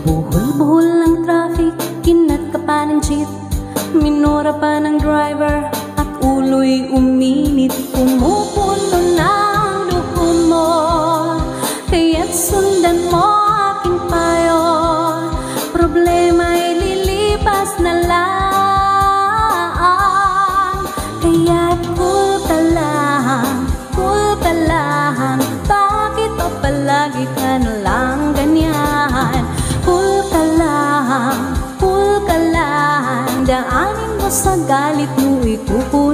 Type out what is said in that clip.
Buhol-buhol ang traffic, kinat ka pa ng jeep, minura pa ng driver, at ulo'y uminit. Pumupulo na ang dugo mo, kaya't sundan mo aking payo. Problema'y lilipas na lang, kaya't cool ka lang, cool ka lang. Bakit o palagi ka na lang ganyan? Cool ka lang, daanin mo sa galit mo ikukuha.